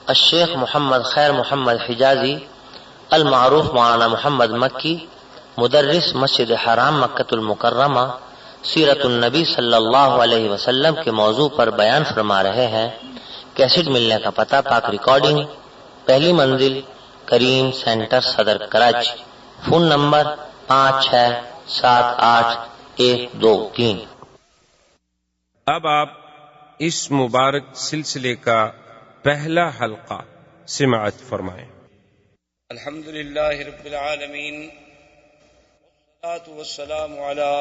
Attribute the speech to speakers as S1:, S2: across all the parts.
S1: الشیخ محمد خیر محمد حجازی المعروف مولانا محمد مکی، مدرس مسجد حرام مکۃ المکرمہ، سیرت النبی صلی اللہ علیہ وسلم کے موضوع پر بیان فرما رہے ہیں۔ کیسٹ ملنے کا پتہ: پاک ریکارڈنگ، پہلی منزل، کریم سینٹر، صدر کراچی۔ Phone number 56788123۔
S2: اب آپ اس مبارک سلسلے کا پہلا حلقہ سماعت فرمائیں۔
S3: الحمدللہ رب العالمین، والصلاة والسلام على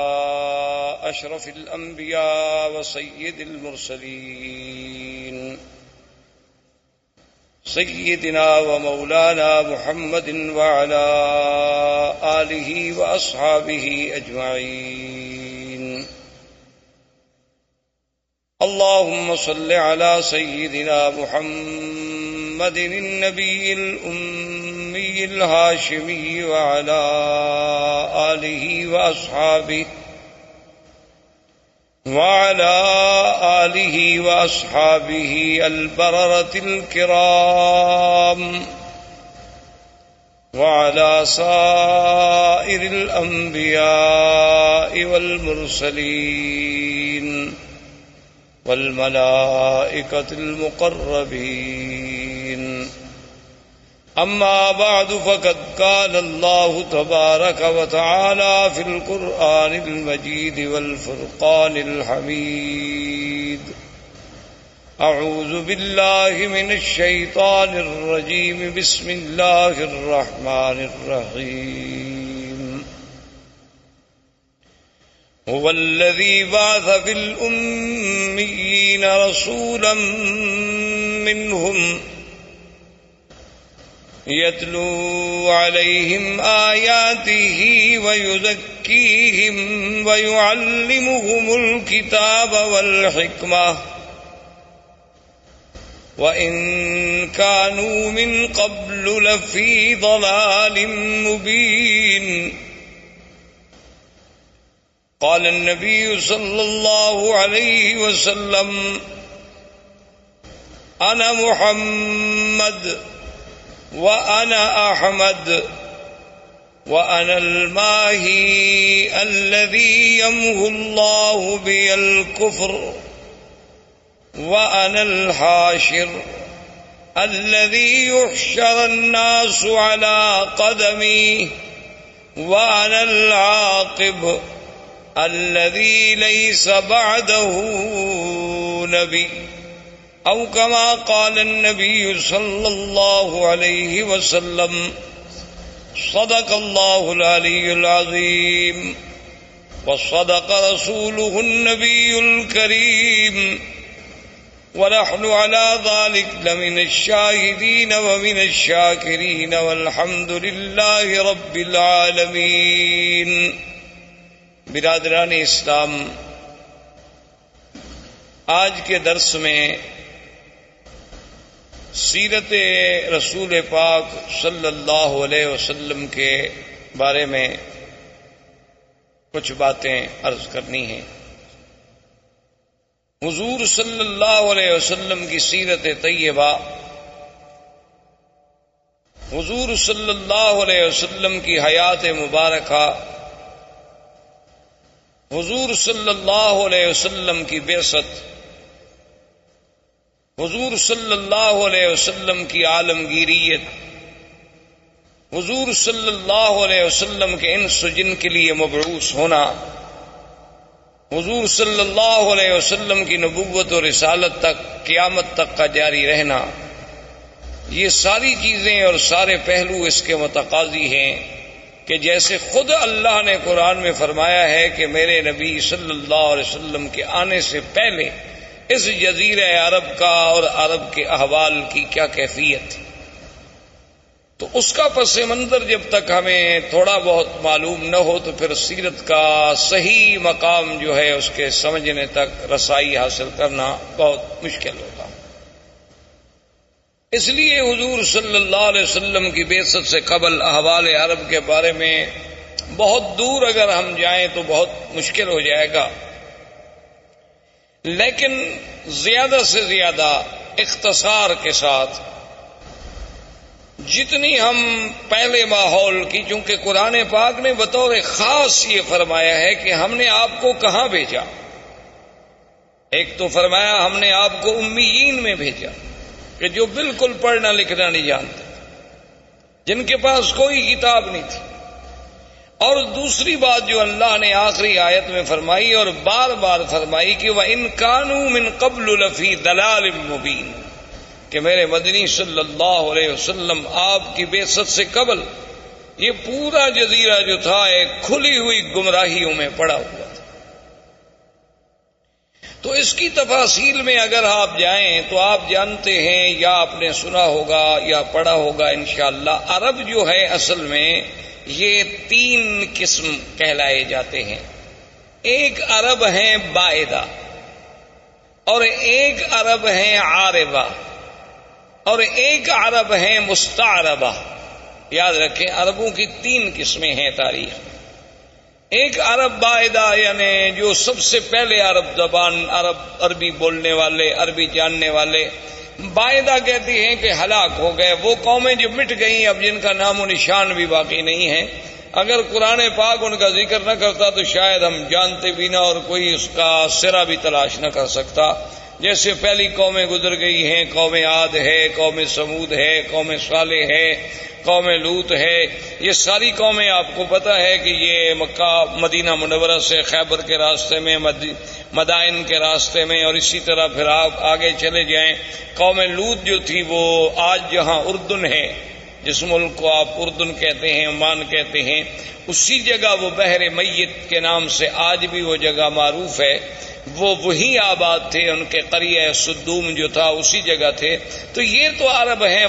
S3: اشرف الانبیاء وسید المرسلین سیدنا ومولانا محمد وعلى آلہ واصحابہ اجمعین۔ اللهم صل على سيدنا محمد النبي الأمي الهاشمي وعلى آله وأصحابه البررة الكرام وعلى سائر الأنبياء والمرسلين والملائكة المقربين، أما بعد، فقد قال الله تبارك وتعالى في القرآن المجيد والفرقان الحميد: أعوذ بالله من الشيطان الرجيم، بسم الله الرحمن الرحيم. هو الذي بعث في الأميين رسولا منهم يتلو عليهم آياته ويزكيهم ويعلمهم الكتاب والحكمة وإن كانوا من قبل لفي ضلال مبين. قال النبي صلى الله عليه وسلم: أنا محمد وأنا أحمد وأنا الماهي الذي يمحو الله بي الكفر وأنا الحاشر الذي يحشر الناس على قدمي وأنا العاقب الذي ليس بعده نبي، أو كما قال النبي صلى الله عليه وسلم. صدق الله العلي العظيم وصدق رسوله النبي الكريم، ونحن على ذلك لمن الشاهدين ومن الشاكرين، والحمد لله رب العالمين. برادران اسلام، آج کے درس میں سیرت رسول پاک صلی اللہ علیہ وسلم کے بارے میں کچھ باتیں عرض کرنی ہیں۔ حضور صلی اللہ علیہ وسلم کی سیرت طیبہ، حضور صلی اللہ علیہ وسلم کی حیات مبارکہ، حضور صلی اللہ علیہ وسلم کی بعثت، حضور صلی اللہ علیہ وسلم کی عالمگیریت، حضور صلی اللہ علیہ وسلم کے انس و جن کے لیے مبعوث ہونا، حضور صلی اللہ علیہ وسلم کی نبوت و رسالت تک، قیامت تک کا جاری رہنا، یہ ساری چیزیں اور سارے پہلو اس کے متقاضی ہیں کہ جیسے خود اللہ نے قرآن میں فرمایا ہے کہ میرے نبی صلی اللہ علیہ وسلم کے آنے سے پہلے اس جزیرہ عرب کا اور عرب کے احوال کی کیا کیفیت تھی، تو اس کا پس منظر جب تک ہمیں تھوڑا بہت معلوم نہ ہو تو پھر سیرت کا صحیح مقام جو ہے اس کے سمجھنے تک رسائی حاصل کرنا بہت مشکل ہوگا۔ اس لیے حضور صلی اللہ علیہ وسلم کی بعثت سے قبل احوال عرب کے بارے میں بہت دور اگر ہم جائیں تو بہت مشکل ہو جائے گا، لیکن زیادہ سے زیادہ اختصار کے ساتھ جتنی ہم پہلے ماحول کی، چونکہ قرآن پاک نے بطور خاص یہ فرمایا ہے کہ ہم نے آپ کو کہاں بھیجا. ایک تو فرمایا ہم نے آپ کو امیین میں بھیجا کہ جو بالکل پڑھنا لکھنا نہیں جانتے، جن کے پاس کوئی کتاب نہیں تھی. اور دوسری بات جو اللہ نے آخری آیت میں فرمائی اور بار بار فرمائی کہ وَإِن كَانُوا مِن قَبْلُ لَفِي ضَلَالٍ مُبِينٍ، کہ میرے مدنی صلی اللہ علیہ وسلم آپ کی بعثت سے قبل یہ پورا جزیرہ جو تھا ایک کھلی ہوئی گمراہیوں میں پڑا ہوا تھا. تو اس کی تفاصیل میں اگر آپ جائیں تو آپ جانتے ہیں یا آپ نے سنا ہوگا یا پڑھا ہوگا انشاءاللہ، عرب جو ہے اصل میں یہ 3 قسم کہلائے جاتے ہیں. ایک عرب ہیں بائدہ، اور ایک عرب ہیں عاربہ، اور ایک عرب ہیں مستعربہ. یاد رکھیں عربوں کی 3 قسمیں ہیں تاریخ میں. ایک عرب بائدہ یعنی جو سب سے پہلے عرب زبان، عربی بولنے والے، عربی جاننے والے. بائدہ کہتے ہیں کہ ہلاک ہو گئے، وہ قومیں جو مٹ گئیں اب جن کا نام و نشان بھی باقی نہیں ہے. اگر قرآن پاک ان کا ذکر نہ کرتا تو شاید ہم جانتے بھی نہ اور کوئی اس کا سرا بھی تلاش نہ کر سکتا. جیسے پہلی قومیں گزر گئی ہیں، قوم عاد ہے، قوم سمود ہے، قوم صالح ہے، قوم لوط ہے. یہ ساری قومیں آپ کو پتہ ہے کہ یہ مکہ مدینہ منورہ سے خیبر کے راستے میں، مدائن کے راستے میں، اور اسی طرح پھر آپ آگے چلے جائیں. قوم لوط جو تھی وہ آج جہاں اردن ہے، جس ملک کو آپ اردن کہتے ہیں، عمان کہتے ہیں، اسی جگہ وہ بحر میت کے نام سے آج بھی وہ جگہ معروف ہے. وہ وہی آباد تھے، ان کے قریہ صدوم جو تھا اسی جگہ تھے. تو یہ تو عرب ہیں.